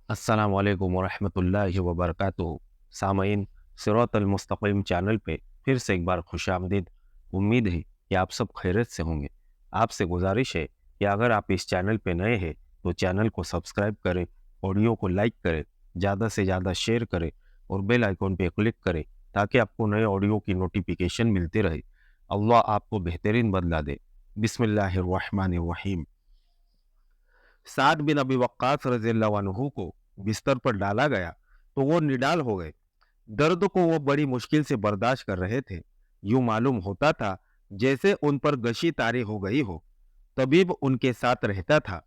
अस्सलाम वालेकुम वरहमतुल्लाहि वबरकातुहू। सामईन, सिरातल मुस्तकीम चैनल पे फिर से एक बार खुशामदीद। उम्मीद है कि आप सब खैरियत से होंगे। आपसे गुजारिश है कि अगर आप इस चैनल पे नए हैं तो चैनल को सब्सक्राइब करें, ऑडियो को लाइक करें, ज़्यादा से ज़्यादा शेयर करें और बेल आइकॉन पे क्लिक करें ताकि आपको नए ऑडियो की नोटिफिकेशन मिलती रहे। अल्लाह आपको बेहतरीन बदला दे। बिस्मिल्लाहिर्रहमानिर्रहीम। साद बिन अबी वक्कास रज़ियल्लाहु अन्हु को बिस्तर पर डाला गया तो वो निडाल हो गए। दर्द को वो बड़ी मुश्किल से बर्दाश्त कर रहे थे। यूं मालूम होता था जैसे उन पर गशी तारी हो गई हो। तबीब उनके साथ रहता था।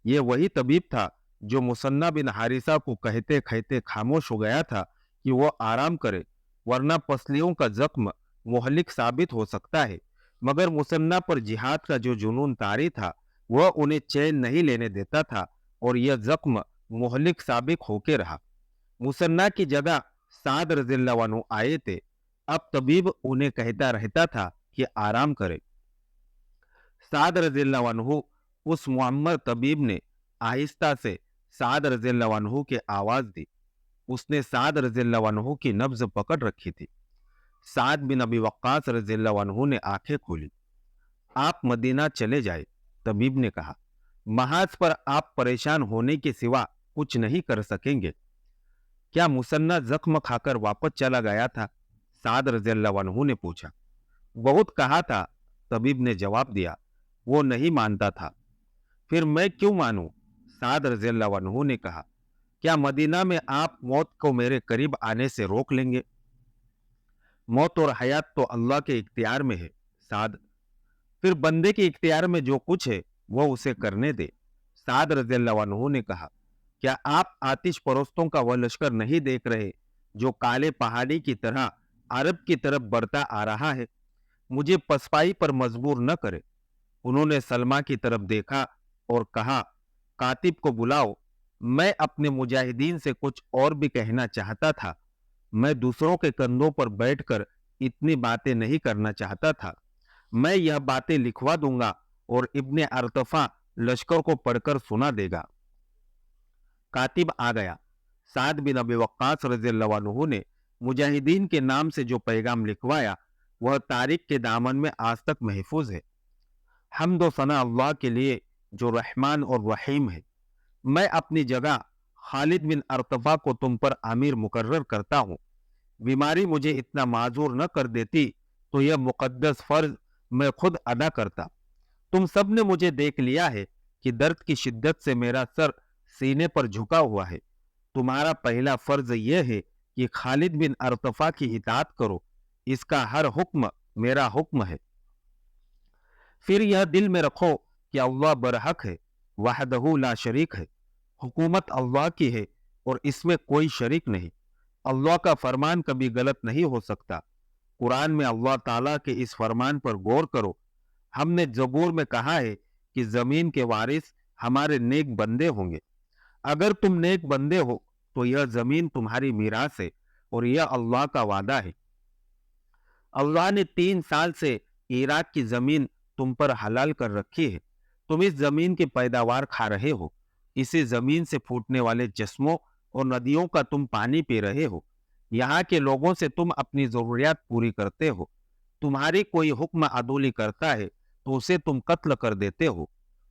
ये वही तबीब था जो मुसन्ना बिन हारिसा को कहते कहते खामोश हो गया था कि वो आराम करे, वरना पसलियों का जख्म मुहलिक साबित हो सकता है। मगर मुसन्ना पर जिहाद का जो जुनून तारी था वह उन्हें चैन नहीं लेने देता था और यह जख्म मुहलिक साबित होके रहा। मुसन्ना की जगह साद रज़ियल्लाहु अन्हु आए थे। अब तबीब उन्हें कहता रहता था कि आराम करे। साद रज़ियल्लाहु अन्हु उस मुअम्मर तबीब ने आहिस्ता से साद रज़ियल्लाहु अन्हु की आवाज दी। उसने साद रज़ियल्लाहु अन्हु की नब्ज पकड़ रखी थी। साद बिन अबी वक्कास रज़ियल्लाहु अन्हु ने आंखें खोली। आप मदीना चले जाए, तबीब ने कहा। महाज पर आप परेशान होने के सिवा कुछ नहीं कर सकेंगे। क्या मुसन्ना जख्म खाकर वापस चला गया था? साद रज़ियल्लाहु अन्हु ने पूछा। बहुत कहा था, तबीब ने जवाब दिया। वो नहीं मानता था। फिर मैं क्यों मानूं? साद रज़ियल्लाहु अन्हु ने कहा। क्या मदीना में आप मौत को मेरे करीब आने से रोक लेंगे? मौत और हयात तो अल्लाह के इख्तियार में है, साद। फिर बंदे के इख्तियार में जो कुछ है वो उसे करने दे। साद रज़ियल्लाहु अन्हु ने कहा। क्या आप आतिश परस्तों का वह लश्कर नहीं देख रहे जो काले पहाड़ी की तरह अरब की तरफ बढ़ता आ रहा है? मुझे पसपाई पर मजबूर न करे। उन्होंने सलमा की तरफ देखा और कहा, कातिब को बुलाओ। मैं अपने मुजाहिदीन से कुछ और भी कहना चाहता था। मैं दूसरों के कंधों पर बैठकर इतनी बातें नहीं करना चाहता था। मैं यह बातें लिखवा दूंगा और इब्ने अरतफा लश्कर को पढ़कर सुना देगा। कातिब आ गया। साद बिन अबी वक्कास रज़ियल्लाहु अन्हु ने मुजाहिदीन के नाम से जो पैगाम लिखवाया वह तारीख के दामन में आज तक महफूज है। हम्द व सना अल्लाह के लिए जो रहमान और रहीम है। मैं अपनी जगह खालिद बिन अरतफा को तुम पर आमिर मुकर्रर करता हूँ। बीमारी मुझे इतना माजूर न कर देती तो यह मुकद्दस फर्ज मैं खुद अदा करता। तुम सब ने मुझे देख लिया है कि दर्द की शिद्दत से मेरा सर सीने पर झुका हुआ है। तुम्हारा पहला फर्ज यह है कि खालिद बिन अरतफा की इताअत करो। इसका हर हुक्म मेरा हुक्म है। फिर यह दिल में रखो कि अल्लाह बरहक है, वहदहू ला शरीक है। हुकूमत अल्लाह की है और इसमें कोई शरीक नहीं। अल्लाह का फरमान कभी गलत नहीं हो सकता। कुरान में अल्लाह ताला के इस फरमान पर गौर करो। हमने जबूर में कहा है कि जमीन के वारिस हमारे नेक बंदे होंगे। अगर तुम नेक बंदे हो तो यह जमीन तुम्हारी मीरास है और यह अल्लाह का वादा है। अल्लाह ने 3 साल से इराक की जमीन तुम पर हलाल कर रखी है। तुम इस जमीन की पैदावार खा रहे हो। इसी जमीन से फूटने वाले चश्मों और नदियों का तुम पानी पी रहे हो। यहाँ के लोगों से तुम अपनी जरूरियात पूरी करते हो। तुम्हारी कोई हुक्म अदूली करता है तो उसे तुम कत्ल कर देते हो।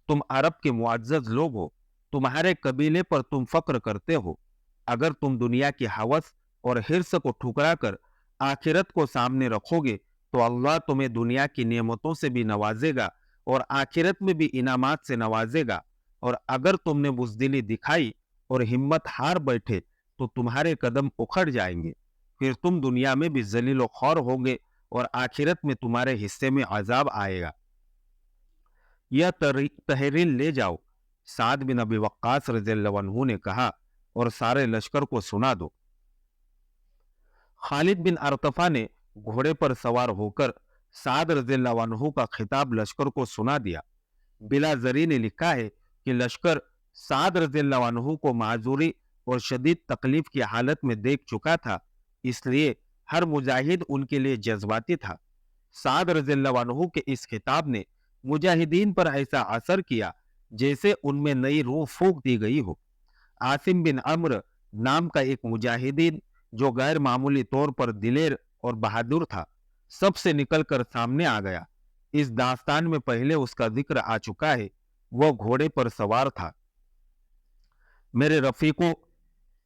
तुम अरब के मुअज्जज लोग हो। तुम्हारे कबीले पर तुम फक्र करते हो। अगर तुम दुनिया की हवस और हिर्स को ठुकरा कर आखिरत को सामने रखोगे तो अल्लाह तुम्हें दुनिया की नेमतों से भी नवाजेगा और आखिरत में भी इनामात से नवाजेगा। और अगर तुमने बुज़दिली दिखाई और हिम्मत हार बैठे तो तुम्हारे कदम उखड़ जाएंगे। फिर तुम दुनिया में भी जलील व खौर होगे और आखिरत में तुम्हारे हिस्से में अजाब आएगा। यह तहरीर ले जाओ। साद बिन अबी वक्कास रज़ियल्लाहु अन्हु ने कहा और सारे लश्कर को सुना दो। खालिद बिन अरतफा ने घोड़े पर सवार होकर साद रज़ियल्लाहु अन्हु का खिताब लश्कर को सुना दिया। बिला जरी ने लिखा है कि लश्कर साद रज़ियल्लाहु अन्हु को माजूरी और शदीद तकलीफ की हालत में देख चुका था, इसलिए हर मुजाहिद उनके लिए जज्बाती था। साद रज़ियल्लाहु अन्हु के इस खिताब ने मुजाहिदीन पर ऐसा असर किया जैसे उनमें नई रूह फूंक दी गई हो। आसिम बिन अम्र नाम का एक मुजाहिदीन जो गैर मामूली तौर पर दिलेर और बहादुर था, सबसे निकलकर सामने आ गया। इस दास्तान में पहले उसका जिक्र आ चुका है। वह घोड़े पर सवार था। मेरे रफीकों,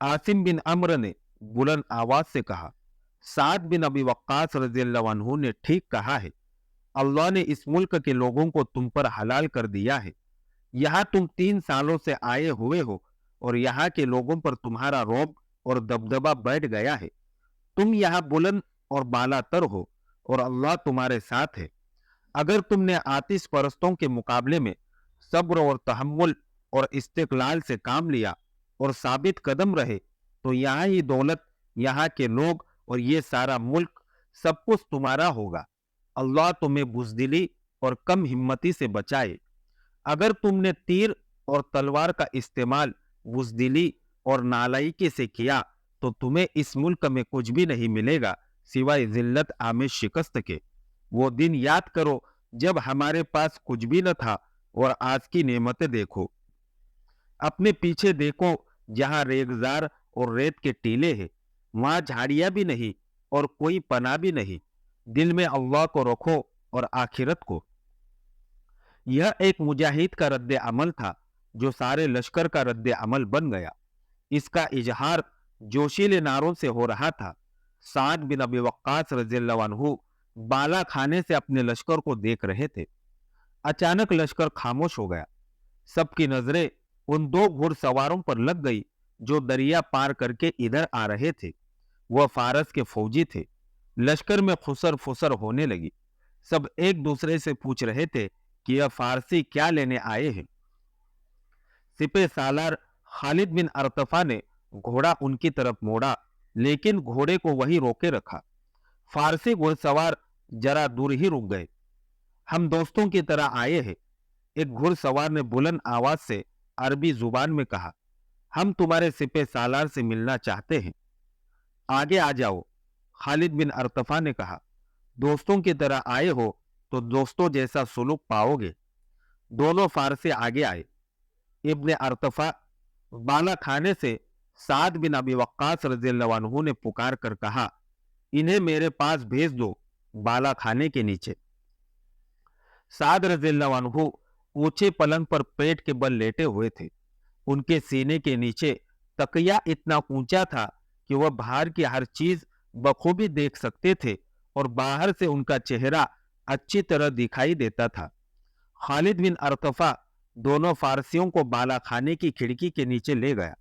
आसिम बिन अम्र ने बुलंद आवाज से कहा, साद बिन अबी वक्कास रज़ियल्लाहु अन्हु ने ठीक कहा है। अल्लाह ने इस मुल्क के लोगों को तुम पर हलाल कर दिया है। यहाँ तुम 3 सालों से आए हुए हो और यहाँ के लोगों पर तुम्हारा रौब और दबदबा बैठ गया है। तुम यहाँ बुलंद और बालातर हो और अल्लाह तुम्हारे साथ है। अगर तुमने आतिश परस्तों के मुकाबले में सब्र और तहम्मुल और इस्तिकलाल से काम लिया और साबित कदम रहे तो यहाँ ही दौलत, यहाँ के लोग और ये सारा मुल्क सब कुछ तुम्हारा होगा। अल्लाह तुम्हें बुज़दिली और कम हिम्मती से बचाए। अगर तुमने तीर और तलवार का इस्तेमाल बुज़दिली और नालायकी से किया तो तुम्हें इस मुल्क में कुछ भी नहीं मिलेगा सिवाय जिल्लत आमेज शिकस्त के। वो दिन याद करो जब हमारे पास कुछ भी न था और आज की नेमतें देखो। अपने पीछे देखो, जहां रेगजार और रेत के टीले हैं, वहां झाड़ियां भी नहीं और कोई पनाह भी नहीं। दिल में अल्लाह को रखो और आखिरत को। यह एक मुजाहिद का रद्द अमल था जो सारे लश्कर का रद्द अमल बन गया। इसका इजहार जोशीले नारों से हो रहा था। साद बिन अबी वक्कास रज़ियल्लाहु अन्हु बाला खाने से अपने लश्कर को देख रहे थे। अचानक लश्कर खामोश हो गया। सबकी नजरें उन 2 घुड़सवारों पर लग गई जो दरिया पार करके इधर आ रहे थे। वह फारस के फौजी थे। लश्कर में खुसर फुसर होने लगी। सब एक दूसरे से पूछ रहे थे कि यह फारसी क्या लेने आए हैं। सिपे सालार खालिद बिन अरतफा ने घोड़ा उनकी तरफ मोड़ा, लेकिन घोड़े को वही रोके रखा। फारसी घुड़सवार जरा दूर ही रुक गए। हम दोस्तों की तरह आए हैं, एक घुड़सवार ने बुलंद आवाज से अरबी जुबान में कहा। हम तुम्हारे सिपे सालार से मिलना चाहते हैं। आगे आ जाओ, खालिद बिन अरतफा ने कहा। दोस्तों की तरह आए हो तो दोस्तों जैसा सुलूक पाओगे। दोनों फारसी आगे आए। इब्ने अरतफा बाला खाने से साद बिन अबी वक्कास रज़ियल्लाहु अन्हु ने पुकार कर कहा, इन्हें मेरे पास भेज दो, बाला खाने के नीचे। साद रज़ियल्लाहु अन्हु ऊंचे पलंग पर पेट के बल लेटे हुए थे। उनके सीने के नीचे तकिया इतना ऊंचा था कि वह बाहर की हर चीज बखूबी देख सकते थे और बाहर से उनका चेहरा अच्छी तरह दिखाई देता था। खालिद बिन अरतफा दोनों फारसियों को बाला खाने की खिड़की के नीचे ले गया।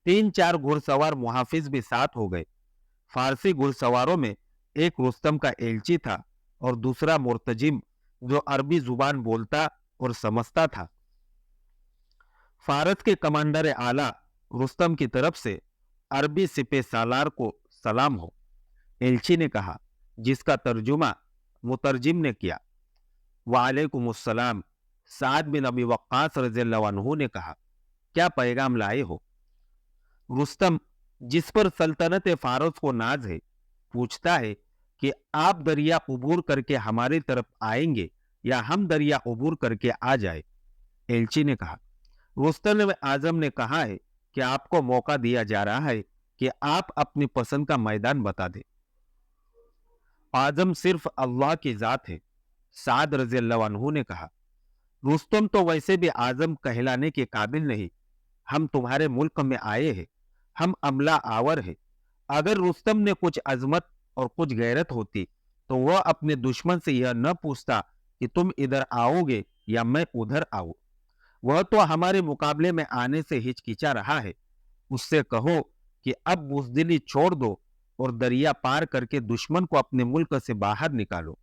3-4 घुड़सवार मुहाफिज भी साथ हो गए। फारसी घुड़सवारों में एक रुस्तम का एलची था और दूसरा मुर्तजिम जो अरबी जुबान बोलता और समझता था। फारस के कमांडर आला रुस्तम की तरफ से अरबी सिपे सालार को सलाम हो, एलची ने कहा, जिसका तर्जुमा मुतरजिम ने किया। वालेकुमुस्सलाम, साद बिन अबी वक्कास रज़ियल्लाहु अन्हु ने कहा, क्या पैगाम लाए हो? रुस्तम, जिस पर सल्तनत फारस को नाज है, पूछता है कि आप दरिया उबूर करके हमारी तरफ आएंगे या हम दरिया उबूर करके आ जाए। एलची ने कहा, रुस्तम आजम ने कहा है कि आपको मौका दिया जा रहा है कि आप अपनी पसंद का मैदान बता दें। आजम सिर्फ अल्लाह की जात है, साद रज़ियल्लाहु अन्हु ने कहा। रुस्तम तो वैसे भी आजम कहलाने के काबिल नहीं। हम तुम्हारे मुल्क में आए हैं, हम अमला आवर है। अगर रुस्तम ने कुछ अजमत और कुछ गैरत होती तो वह अपने दुश्मन से यह न पूछता कि तुम इधर आओगे या मैं उधर आऊं। वह तो हमारे मुकाबले में आने से हिचकिचा रहा है। उससे कहो कि अब बुज़दिली छोड़ दो और दरिया पार करके दुश्मन को अपने मुल्क से बाहर निकालो।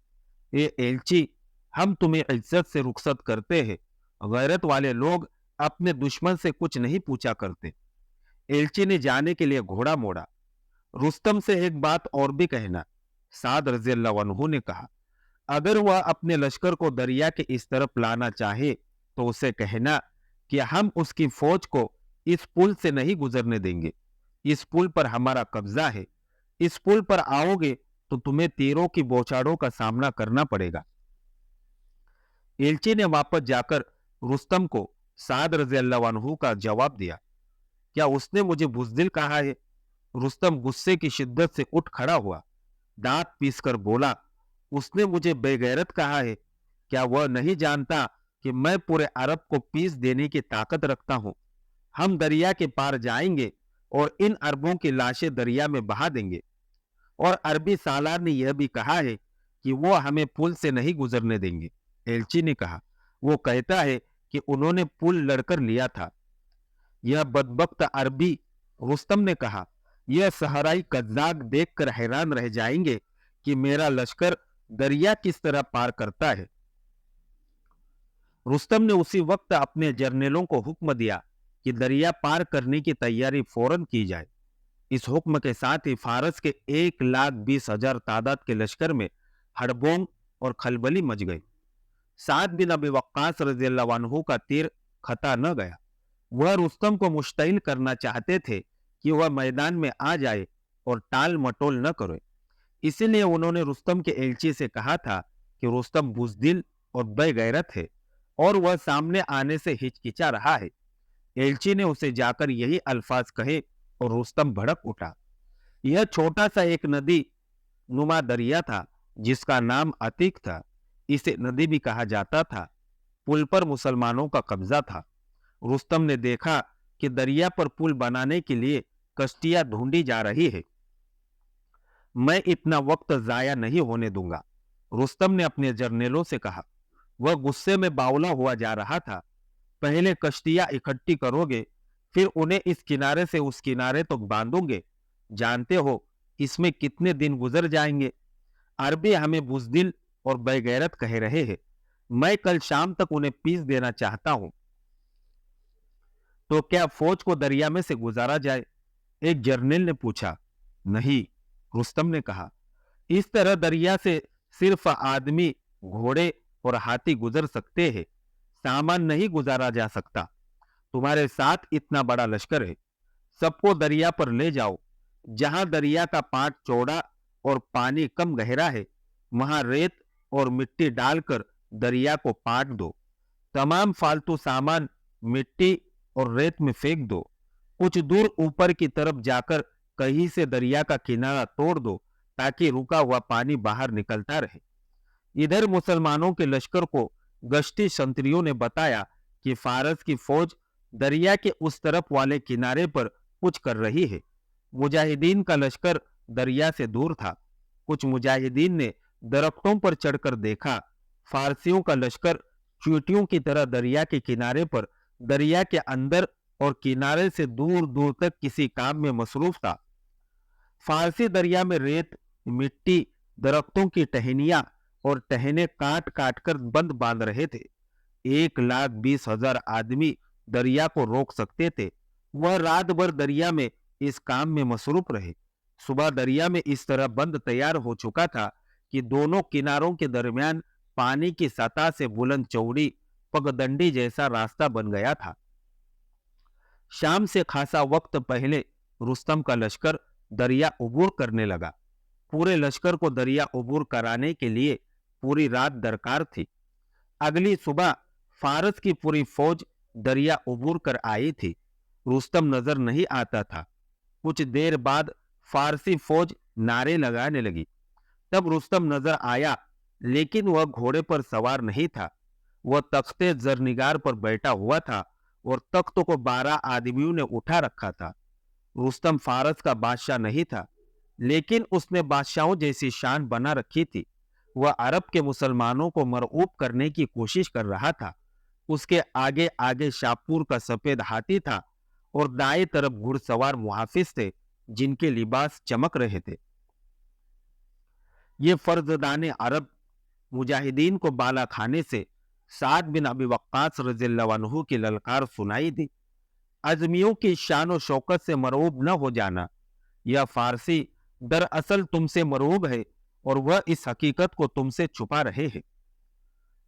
ये एलची, हम तुम्हें इज्जत से रुखसत करते हैं। गैरत वाले लोग अपने दुश्मन से कुछ नहीं पूछा करते। एलची ने जाने के लिए घोड़ा मोड़ा। रुस्तम से एक बात और भी कहना, साद रज़ियल्लाहु अन्हु ने कहा। अगर वह अपने लश्कर को दरिया के इस तरफ लाना चाहे तो उसे कहना कि हम उसकी फौज को इस पुल से नहीं गुजरने देंगे। इस पुल पर हमारा कब्जा है। इस पुल पर आओगे तो तुम्हें तीरों की बौछारों का सामना करना पड़ेगा। एलची ने वापस जाकर रुस्तम को साद रज़ियल्लाहु अन्हु का जवाब दिया क्या उसने मुझे बुज़दिल कहा है? रुस्तम गुस्से की शिद्दत से उठ खड़ा हुआ, दांत पीसकर बोला, उसने मुझे बेगैरत कहा है। क्या वह नहीं जानता कि मैं पूरे अरब को पीस देने की ताकत रखता हूं? हम दरिया के पार जाएंगे और इन अरबों की लाशें दरिया में बहा देंगे। और अरबी सालार ने यह भी कहा है कि वो हमें पुल से नहीं गुजरने देंगे। एलची ने कहा, वो कहता है कि उन्होंने पुल लड़कर लिया था। यह बदबख्त अरबी। रुस्तम ने कहा, यह सहराई कज्जाक देखकर हैरान रह जाएंगे कि मेरा लश्कर दरिया किस तरह पार करता है। रुस्तम ने उसी वक्त अपने जर्नेलों को हुक्म दिया कि दरिया पार करने की तैयारी फौरन की जाए। इस हुक्म के साथ ही फारस के 1,20,000 तादाद के लश्कर में हड़बोंग और खलबली मच गई। साद बिन अबी वक्कास रज़ियल्लाहु अन्हु का तीर खता न गया। वह रुस्तम को मुश्तइल करना चाहते थे कि वह मैदान में आ जाए और टाल मटोल न करे। इसीलिए उन्होंने रुस्तम के एलची से कहा था कि रुस्तम बुज़दिल और बेगैरत है और वह सामने आने से हिचकिचा रहा है। एलची ने उसे जाकर यही अल्फाज कहे और रुस्तम भड़क उठा। यह छोटा सा एक नदी नुमा दरिया था जिसका नाम अतीक था। इसे नदी भी कहा जाता था। पुल पर मुसलमानों का कब्जा था। रुस्तम ने देखा कि दरिया पर पुल बनाने के लिए कश्तियां ढूंढी जा रही है। मैं इतना वक्त जाया नहीं होने दूंगा, रुस्तम ने अपने जर्नेलों से कहा। वह गुस्से में बावला हुआ जा रहा था। पहले कश्तियां इकट्ठी करोगे, फिर उन्हें इस किनारे से उस किनारे तक बांधोगे। जानते हो इसमें कितने दिन गुजर जाएंगे। अरबी हमें बुज़दिल और बेगैरत कह रहे हैं। मैं कल शाम तक उन्हें पीस देना चाहता हूं। तो क्या फौज को दरिया में से गुजारा जाए? एक जर्नल ने पूछा। नहीं, रुस्तम ने कहा, इस तरह दरिया से सिर्फ आदमी, घोड़े और हाथी गुजर सकते हैं, सामान नहीं गुजारा जा सकता। तुम्हारे साथ इतना बड़ा लश्कर है, सबको दरिया पर ले जाओ। जहां दरिया का पाट चौड़ा और पानी कम गहरा है, वहां रेत और मिट्टी डालकर दरिया को पाट दो। तमाम फालतू सामान मिट्टी और रेत में फेंक दो। कुछ दूर ऊपर की तरफ जाकर कहीं से दरिया का किनारा तोड़ दो ताकि रुका हुआ पानी बाहर निकलता रहे। इधर मुसलमानों के लश्कर को गश्ती संतरियों ने बताया कि फारस की फौज दरिया के उस तरफ वाले किनारे पर कुछ कर रही है। मुजाहिदीन का लश्कर दरिया से दूर था। कुछ मुजाहिदीन ने दरख्तों पर चढ़कर देखा। फारसियों का लश्कर चींटियों की तरह दरिया के किनारे पर, दरिया के अंदर और किनारे से दूर दूर तक किसी काम में मसरूफ था। फारसी दरिया में रेत, मिट्टी, दरख्तों की टहनियां और टहने काट काट कर बंद बांध रहे थे। 1,20,000 आदमी दरिया को रोक सकते थे। वह रात भर दरिया में इस काम में मसरूफ रहे। सुबह दरिया में इस तरह बंद तैयार हो चुका था कि दोनों किनारों के दरमियान पानी की सतह से बुलंद चौड़ी पगडंडी जैसा रास्ता बन गया था। शाम से खासा वक्त पहले रुस्तम का लश्कर दरिया उबूर करने लगा। पूरे लश्कर को दरिया उबूर कराने के लिए पूरी रात दरकार थी। अगली सुबह फारस की पूरी फौज दरिया उबूर कर आई थी। रुस्तम नजर नहीं आता था। कुछ देर बाद फारसी फौज नारे लगाने लगी। तब रुस्तम नजर आया, लेकिन वह घोड़े पर सवार नहीं था। वह तख्ते जरनिगार पर बैठा हुआ था और तख्त को 12 आदमियों ने उठा रखा था। रुस्तम फारस का बादशाह नहीं था, लेकिन उसने बादशाहों जैसी शान बना रखी थी। वह अरब के मुसलमानों को मरऊब करने की कोशिश कर रहा था। उसके आगे आगे शाहपुर का सफेद हाथी था और दाएं तरफ घुड़सवार मुहाफिज थे जिनके लिबास चमक रहे थे। ये फर्जदाने अरब मुजाहिदीन को बाला खाने से साद बिन अबी वक्कास रज़ियल्लाहु अन्हु की ललकार सुनाई दी। अजमियों की शान और शौकत से मरऊब न हो जाना। यह फारसी दरअसल तुमसे मरऊब है और वह इस हकीकत को तुमसे छुपा रहे हैं।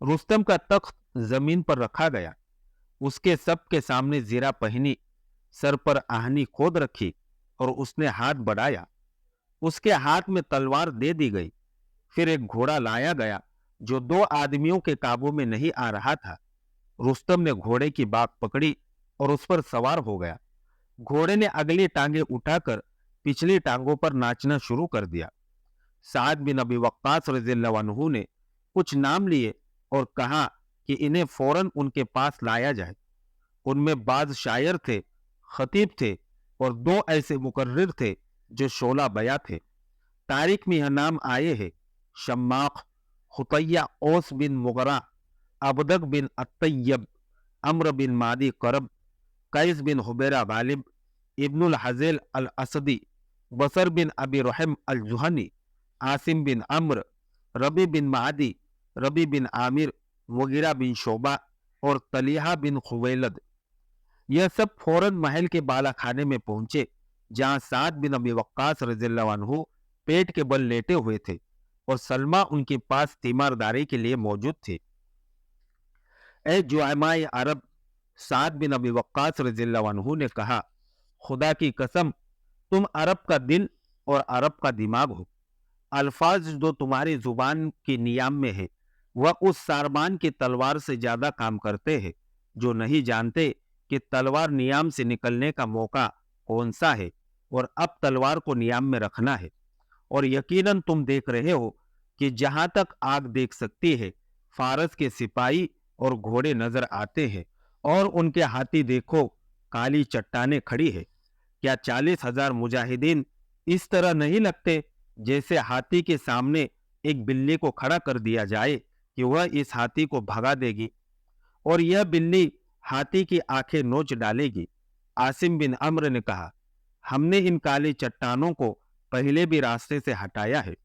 रुस्तम का तख्त जमीन पर रखा गया। उसके सबके सामने जीरा पहनी, सर पर आहनी खोद रखी और उसने हाथ बढ़ाया। उसके हाथ में तलवार दे दी गई। फिर एक घोड़ा लाया गया जो 2 आदमियों के काबू में नहीं आ रहा था। रुस्तम ने घोड़े की बाग पकड़ी और उस पर सवार हो गया। घोड़े ने अगली टांगे उठाकर पिछली टांगों पर नाचना शुरू कर दिया। साद बिन अबी वक्कास रज़ियल्लाहु अन्हु ने कुछ नाम लिए और कहा कि इन्हें फौरन उनके पास लाया जाए। उनमें बाज शायर थे, खतीब थे और दो ऐसे मुकर्रिर थे जो शोला बया थे। तारीख में यह नाम आए हैं: शम्माख, खुतैया ओस बिन मुगरा, अबदक बिन अत्तय्यब, अम्र बिन मादी करब, कैस बिन हुबैरा गालिब, इब्नुल हज़ेल अल असदी, बसर बिन अबी रहम अल जुहनी, आसिम बिन अम्र, रबी बिन मादी, रबी बिन आमिर, मुगीरा बिन शोबा और तलीहा बिन खुवैलद। यह सब फौरन महल के बाला खाने में पहुंचे, जहां साद बिन अबी वक्कास रज़ियल्लाहु अन्हु पेट के बल लेटे हुए थे और सलमा उनके पास तीमारदारी के लिए मौजूद थी। ए जुआमाए अरब, साद बिन अबी वक्कास रज़ियल्लाहु अन्हु ने कहा, खुदा की कसम, तुम अरब का दिल और अरब का दिमाग हो। अल्फाज जो तुम्हारी जुबान की नियाम में है वह उस सारबान की तलवार से ज्यादा काम करते हैं, जो नहीं जानते कि तलवार नियाम से निकलने का मौका कौन सा है और अब तलवार को नियाम में रखना है। और यकीनन तुम देख रहे हो कि जहां तक आग देख सकती है, फारस के सिपाही और घोड़े नजर आते हैं और उनके हाथी देखो, काली चट्टानें खड़ी है। क्या 40,000 मुजाहिदीन इस तरह नहीं लगते जैसे हाथी के सामने एक बिल्ली को खड़ा कर दिया जाए कि वह इस हाथी को भगा देगी और यह बिल्ली हाथी की आंखें नोच डालेगी। आसिम बिन अम्र ने कहा, हमने इन काली चट्टानों को पहले भी रास्ते से हटाया है।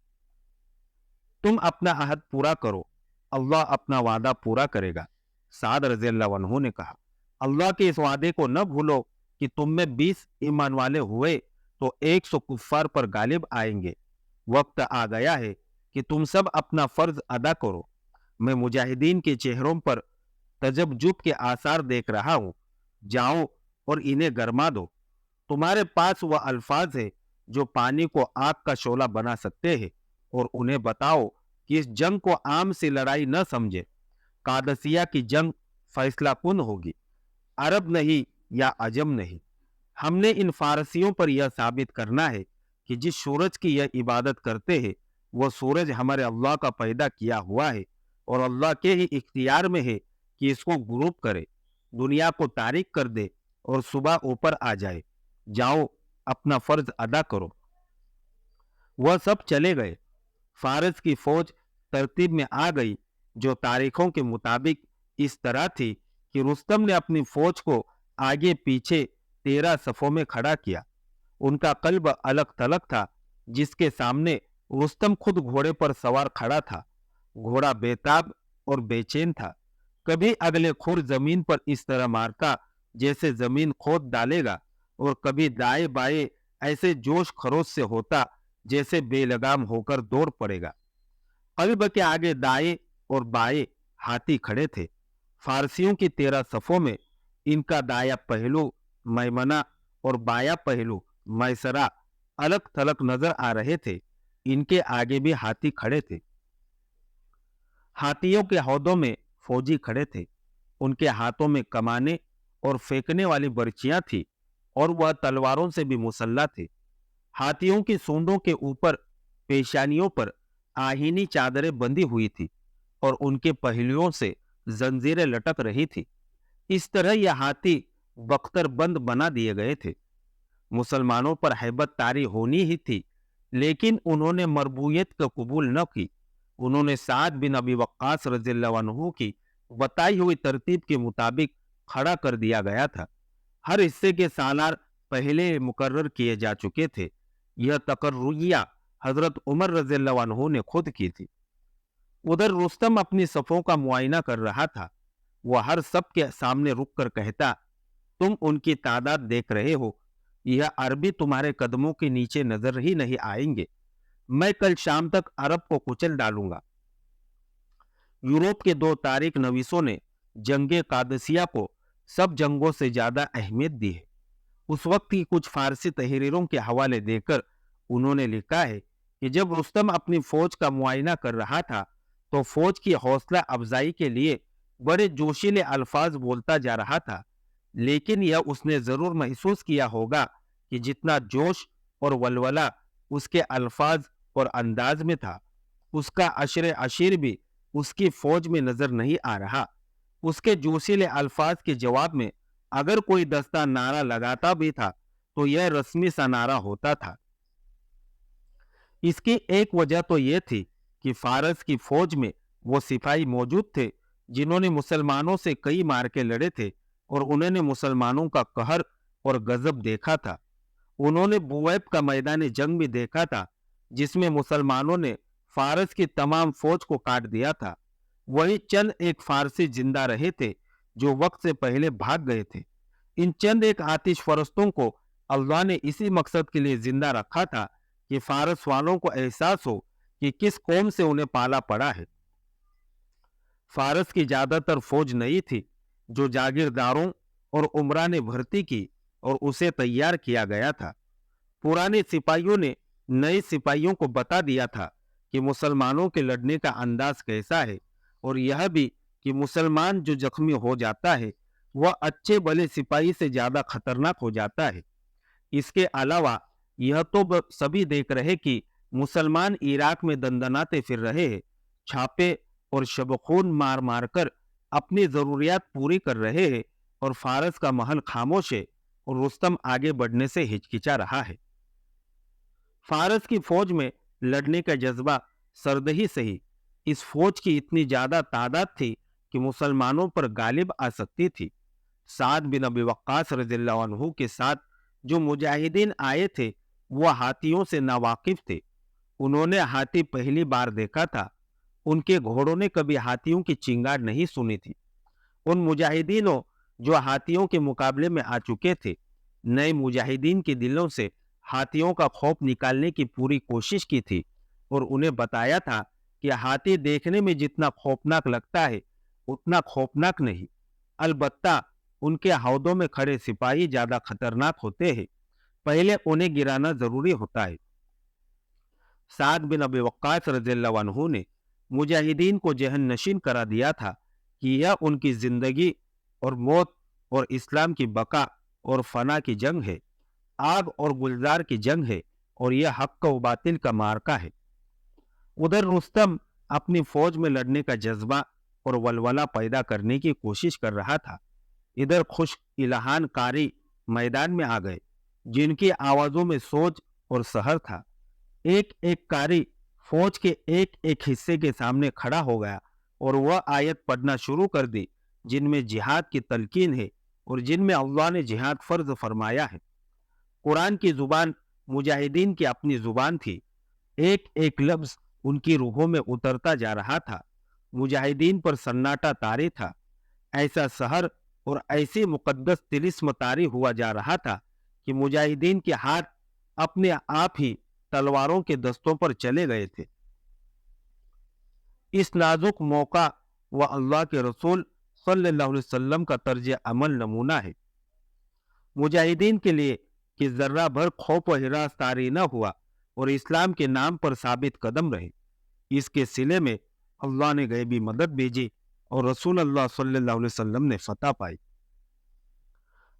तुम अपना अहद पूरा करो, अल्लाह अपना वादा पूरा करेगा। साद रज़ियल्लाहु अन्हु ने कहा, अल्लाह के इस वादे को न भूलो कि तुम में 20 ईमान वाले हुए तो 100 कुफ्फार पर गालिब आएंगे। वक्त आ गया है कि तुम सब अपना फर्ज अदा करो। मैं मुजाहिदीन के चेहरों पर तजब्जुब के आसार देख रहा हूं। जाओ और इन्हें गरमा दो। तुम्हारे पास वह अल्फाज है जो पानी को आग का शोला बना सकते हैं, और उन्हें बताओ कि इस जंग को आम सी लड़ाई न समझे। कादसिया की जंग फैसला कुन होगी, अरब नहीं या अजम नहीं। हमने इन फारसियों पर यह साबित करना है कि जिस सूरज की यह इबादत करते हैं वह सूरज हमारे अल्लाह का पैदा किया हुआ है और अल्लाह के ही इख्तियार में है कि इसको गुरूब करे, दुनिया को तारीक कर दे और सुबह ऊपर आ जाए। जाओ अपना फर्ज अदा करो। वह सब चले गए। फारस की फौज तरतीब में आ गई, जो तारीखों के मुताबिक इस तरह थी कि रुस्तम ने अपनी फौज को आगे पीछे 13 सफों में खड़ा किया। उनका कल्ब अलग थलग था, जिसके सामने रुस्तम खुद घोड़े पर सवार खड़ा था। घोड़ा बेताब और बेचैन था। कभी अगले खुर जमीन पर इस तरह मारता जैसे जमीन खोद डालेगा, और कभी दाएं बाएं ऐसे जोश खरोश से होता जैसे बेलगाम होकर दौड़ पड़ेगा। कल्ब के आगे दाएं और बाएं हाथी खड़े थे। फारसियों की 13 सफों में इनका दाया पहलू मैमना और बाया पहलू मैसरा अलग थलग नजर आ रहे थे। इनके आगे भी हाथी खड़े थे। हाथियों के हौदों में फौजी खड़े थे। उनके हाथों में कमाने और फेंकने वाली बर्चियां थी और वह तलवारों से भी मुसल्ला थे। हाथियों की सूंडों के ऊपर पेशानियों पर आहीनी चादरें बंधी हुई थी और उनके पहलुओं से जंजीरें लटक रही थी। इस तरह यह हाथी बख्तर बंद बना दिए गए थे। मुसलमानों पर हैबत तारी होनी ही थी, लेकिन उन्होंने मरबूयत को कबूल न की। उन्होंने साद बिन अबी वक्कास रज़ियल्लाहु अन्हु की बताई हुई तरतीब के मुताबिक खड़ा कर दिया गया था। हर हिस्से के सालार पहले मुकर्रर किए जा चुके थे। यह तकर्रुइया हजरत उमर रज़ियल्लाहु अन्हु ने खुद की थी। उधर रुस्तम अपनी सफों का मुआयना कर रहा था। वह हर सब के सामने रुककर कहता, तुम उनकी तादाद देख रहे हो, यह अरबी तुम्हारे कदमों के नीचे नजर ही नहीं आएंगे। मैं कल शाम तक अरब को कुचल डालूंगा। यूरोप के 2 तारीख नवीसों ने जंगे कादसिया को सब जंगों से ज्यादा अहमियत दी है। उस वक्त की कुछ फारसी तहरीरों के हवाले देकर उन्होंने लिखा है कि जब रुस्तम अपनी फौज का मुआयना कर रहा था तो फौज की हौसला अफजाई के लिए बड़े जोशीले अल्फाज बोलता जा रहा था। لیکن यह उसने जरूर महसूस किया होगा कि जितना जोश और वलवला उसके अल्फाज और अंदाज में था, उसका अशर अशीर भी उसकी फौज में नजर नहीं आ रहा। उसके जोशीले अल्फाज के जवाब में अगर कोई दस्ता नारा लगाता भी था तो यह रस्मी सा नारा होता था। इसकी एक वजह तो यह थी कि फारस की फौज में वो सिपाही मौजूद थे जिन्होंने मुसलमानों से कई मार्के लड़े थे और उन्होंने मुसलमानों का कहर और गजब देखा था। उन्होंने बुवैब का मैदान जंग भी देखा था जिसमें मुसलमानों ने फारस की तमाम फौज को काट दिया था। वही चंद एक फारसी जिंदा रहे थे जो वक्त से पहले भाग गए थे। इन चंद एक आतिश फरस्तों को अल्लाह ने इसी मकसद के लिए जिंदा रखा था कि फारस वालों को एहसास हो कि किस कौम से उन्हें पाला पड़ा है। फारस की ज्यादातर फौज नई थी जो जागीरदारों और उमरा ने भर्ती की और उसे तैयार किया गया था। पुराने सिपाहियों ने नए सिपाहियों को बता दिया था कि मुसलमानों के लड़ने का अंदाज कैसा है और यह भी कि मुसलमान जो जख्मी हो जाता है वह अच्छे भले सिपाही से ज्यादा खतरनाक हो जाता है। इसके अलावा यह तो सभी देख रहे कि मुसलमान इराक में दंदनाते फिर रहे हैं, छापे और शबखून मार मार कर अपनी जरूरियात पूरी कर रहे हैं और फारस का महल खामोश है और रुस्तम आगे बढ़ने से हिचकिचा रहा है। फारस की फौज में लड़ने का जज्बा सर्द ही सही, इस फौज की इतनी ज्यादा तादाद थी कि मुसलमानों पर गालिब आ सकती थी। साद बिन अबी वक्कास रज़ियल्लाहु अन्हु के साथ जो मुजाहिदीन आए थे वह हाथियों से नावाकिफ थे। उन्होंने हाथी पहली बार देखा था। उनके घोड़ों ने कभी हाथियों की चिंगार नहीं सुनी थी। उन मुजाहिदीनों जो हाथियों के मुकाबले में आ चुके थे, नए मुजाहिदीन के दिलों से हाथियों का खौफ निकालने की पूरी कोशिश की थी और उन्हें बताया था कि हाथी देखने में जितना खौफनाक लगता है उतना खौफनाक नहीं, अलबत्ता उनके हौदों में खड़े सिपाही ज्यादा खतरनाक होते हैं। पहले उन्हें गिराना जरूरी होता है। साद बिन अबी वक्कास रज़ियल्लाहु अन्हु ने मुजाहिदीन को जहन नशीन करा दिया था कि यह उनकी जिंदगी और मौत और इस्लाम की बका और फना की जंग है, आग और गुलजार की जंग है और यह हक व बातिल का मार्का है। उधर रुस्तम अपनी फौज में लड़ने का जज्बा और वलवला पैदा करने की कोशिश कर रहा था। इधर खुश इलाहान कारी मैदान में आ गए जिनकी आवाजों में सोच और सहर था। एक एक कारी फौज के एक एक हिस्से के सामने खड़ा हो गया और वह आयत पढ़ना शुरू कर दी जिनमें जिहाद की तलकीन है और जिनमें अल्लाह ने जिहाद फर्ज फरमाया है। कुरान की जुबान मुजाहिदीन की अपनी जुबान थी। एक एक लफ्ज उनकी रूहों में उतरता जा रहा था। मुजाहिदीन पर सन्नाटा तारी था। ऐसा सहर और ऐसी मुकद्दस तिलिस्म तारी हुआ जा रहा था कि मुजाहिदीन के हाथ अपने आप ही तलवारों के दस्तों पर चले गए थे। इस नाजुक मौका वह अल्लाह के रसूल सल्लल्लाहु अलैहि वसल्लम का तर्ज अमल नमूना है। मुजाहिदीन के लिए कि जर्रा भर खौफ व हिरास तारी न हुआ और इस्लाम के नाम पर साबित कदम रहे। इसके सिले में अल्लाह ने गैबी मदद भेजी और रसूल अल्लाह सल्लल्लाहु अलैहि वसल्लम ने फतह पाई।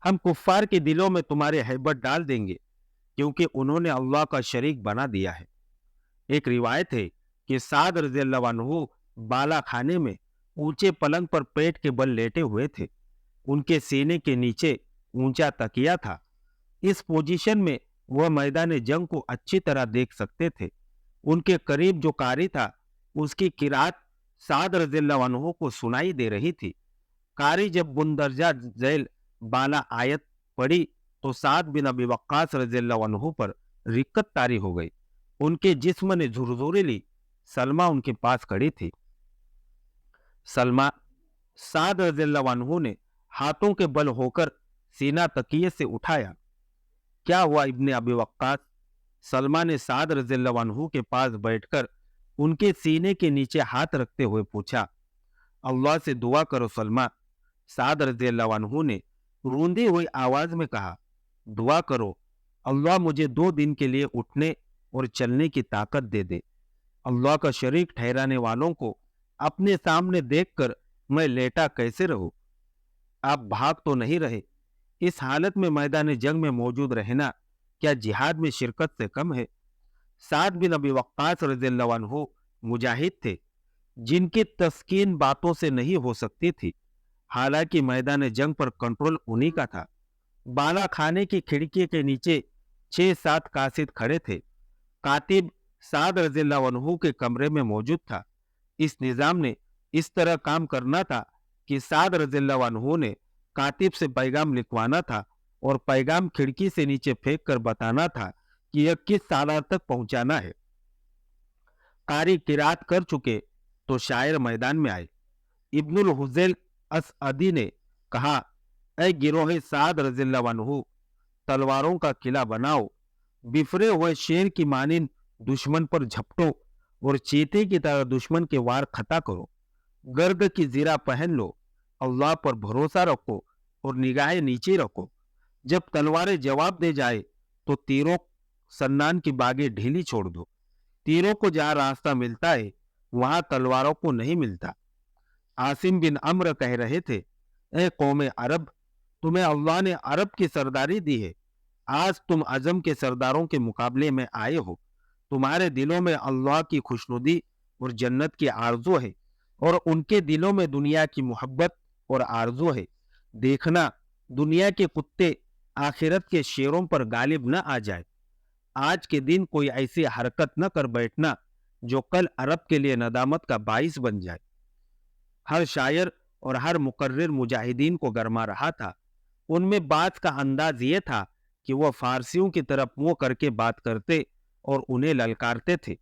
हम कुफ्फार के दिलों में तुम्हारे हैबत डाल देंगे क्योंकि उन्होंने अल्लाह का शरीक बना दिया है। एक रिवायत है कि साद रज़ियल्लाहु अन्हु बाला खाने में ऊंचे पलंग पर पेट के बल लेटे हुए थे। उनके सीने के नीचे ऊंचा तकिया था। इस पोजीशन में वह मैदान जंग को अच्छी तरह देख सकते थे। उनके करीब जो कारी था उसकी किरात साद रज़ियल्लाहु अन्हु को सुनाई दे रही थी। कारी जब बुंदरजा झैल बाला आयत पड़ी तो साद बिन अबी वक्कास रज़ियल्लाहु अन्हु पर रिक्कत तारी हो गई। उनके जिस्म ने झुरझुरी ली। सलमा उनके पास खड़ी थी। सलमा, साद रज़ियल्लाहु अन्हु ने हाथों के बल होकर सीना तकिए से उठाया। क्या हुआ इब्ने अबी वक्कास? सलमा ने साद रज़ियल्लाहु अन्हु के पास बैठकर उनके सीने के नीचे हाथ रखते हुए पूछा। अल्लाह से दुआ करो सलमा। साद रज़ियल्लाहु अन्हु ने रूंधी हुई आवाज में कहा, दुआ करो अल्लाह मुझे 2 दिन के लिए उठने और चलने की ताकत दे दे। अल्लाह का शरीक ठहराने वालों को अपने सामने देखकर मैं लेटा कैसे रहूं? आप भाग तो नहीं रहे? اس حالت میں میدان جنگ میں موجود رہنا کیا جہاد میں شرکت سے کم ہے؟ سعد بن ابی وقاص رضی اللہ عنہ مجاہد تھے جن کی تسکین باتوں سے نہیں ہو سکتی تھی، حالانکہ میدان جنگ پر کنٹرول انہی کا تھا۔ بالا کھانے کی کھڑکی کے نیچے 6-7 قاصد کھڑے تھے۔ کاتب سعد رضی اللہ عنہ کے کمرے میں موجود تھا۔ اس نظام نے اس طرح کام کرنا تھا کہ سعد رضی اللہ عنہ نے کاتب سے پیغام لکھوانا تھا اور پیغام کھڑکی سے نیچے پھینک کر بتانا تھا کہ یہ کس سالار تک پہنچانا ہے۔ قاری قرات کر چکے تو شاعر میدان میں آئے۔ ابن الحزیل اسعدی نے کہا، اے گروہ سعد رضی اللہ عنہ، تلواروں کا قلعہ بناؤ، بفرے ہوئے شیر کی مانند دشمن پر جھپٹو اور چیتے کی طرح دشمن کے وار کھتا کرو، گرد کی زرہ پہن لو، اللہ پر بھروسہ رکھو اور نگاہیں نیچے رکھو۔ جب تلواریں جواب دے جائے تو تیروں سنان کی باغیں ڈھیلی چھوڑ دو۔ تیروں کو جہاں راستہ ملتا ہے وہاں تلواروں کو نہیں ملتا۔ عاصم بن عمرو کہہ رہے تھے، اے قوم عرب، تمہیں اللہ نے عرب کی سرداری دی ہے، آج تم عجم کے سرداروں کے مقابلے میں آئے ہو۔ تمہارے دلوں میں اللہ کی خوشنودی اور جنت کی آرزو ہے اور ان کے دلوں میں دنیا کی محبت اور آرزو ہے۔ دیکھنا دنیا کے کتے آخرت کے شیروں پر غالب نہ آ جائے۔ آج کے دن کوئی ایسی حرکت نہ کر بیٹھنا جو کل عرب کے لیے ندامت کا باعث بن جائے۔ ہر شاعر اور ہر مقرر مجاہدین کو گرما رہا تھا۔ ان میں بات کا انداز یہ تھا کہ وہ فارسیوں کی طرف منہ کر کے بات کرتے اور انہیں للکارتے تھے۔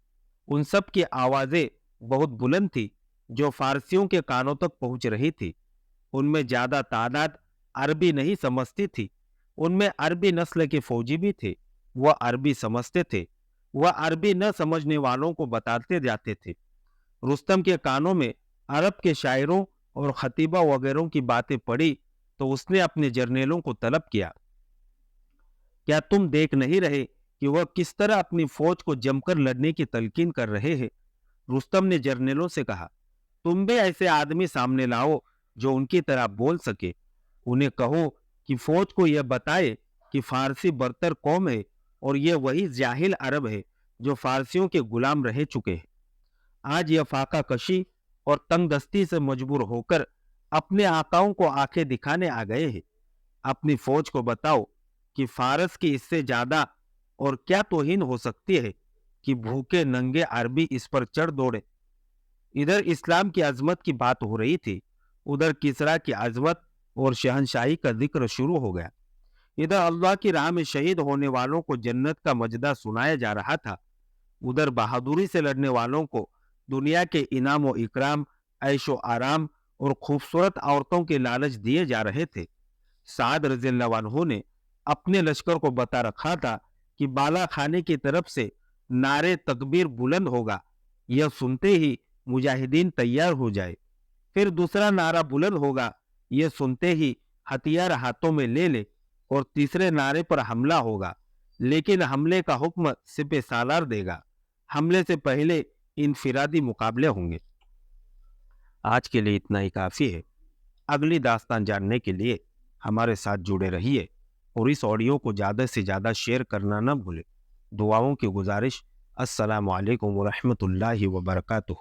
ان سب کی آوازیں بہت بلند تھی جو فارسیوں کے کانوں تک پہنچ رہی تھی۔ ان میں زیادہ تعداد عربی نہیں سمجھتی تھی۔ ان میں عربی نسل کے فوجی بھی تھے، وہ عربی سمجھتے تھے، وہ عربی نہ سمجھنے والوں کو بتاتے جاتے تھے۔ رستم کے کانوں میں عرب کے شاعروں اور خطیبہ وغیرہ کی باتیں پڑی تو اس نے اپنے جرنیلوں کو طلب کیا، کیا تم دیکھ نہیں رہے کہ وہ کس طرح اپنی فوج کو جم کر لڑنے کی تلقین کر رہے ہیں؟ رستم نے جرنیلوں سے کہا، تم بھی ایسے آدمی سامنے لاؤ جو ان کی طرح بول سکے۔ انہیں کہو کہ فوج کو یہ بتائے کہ فارسی برتر قوم ہے اور یہ وہی جاہل عرب ہے جو فارسیوں کے غلام رہ چکے ہیں۔ آج یہ فاقہ کشی اور تنگ دستی سے مجبور ہو کر اپنے آقاؤں کو آنکھیں دکھانے آ گئے ہیں۔ اپنی فوج کو بتاؤ کہ فارس کی اس سے زیادہ اور کیا توہین ہو سکتی ہے کہ بھوکے ننگے عربی اس پر چڑھ دوڑے۔ ادھر اسلام کی عظمت کی بات ہو رہی تھی، ادھر کسریٰ کی عظمت اور شہنشاہی کا ذکر شروع ہو گیا۔ ادھر اللہ کی راہ میں شہید ہونے والوں کو جنت کا مجدہ سنایا جا رہا تھا، ادھر بہادری سے لڑنے والوں کو دنیا کے انعام و اکرام، عیش و آرام اور خوبصورت عورتوں کے لالچ دیے جا رہے تھے۔ سعد رضی اللہ عنہ نے اپنے لشکر کو بتا رکھا تھا کہ بالا خانے کی طرف سے نعرے تکبیر بلند ہوگا، یہ سنتے ہی مجاہدین تیار ہو جائے۔ پھر دوسرا نعرہ بلند ہوگا، یہ سنتے ہی ہتھیار ہاتھوں میں لے لے، اور تیسرے نعرے پر حملہ ہوگا، لیکن حملے کا حکم سپہ سالار دے گا۔ حملے سے پہلے انفرادی مقابلے ہوں گے۔ آج کے لیے اتنا ہی کافی ہے۔ اگلی داستان جاننے کے لیے ہمارے ساتھ جڑے رہیے اور اس آڈیو کو زیادہ سے زیادہ شیئر کرنا نہ بھولیں۔ دعاؤں کی گزارش۔ السلام علیکم ورحمۃ اللہ وبرکاتہ۔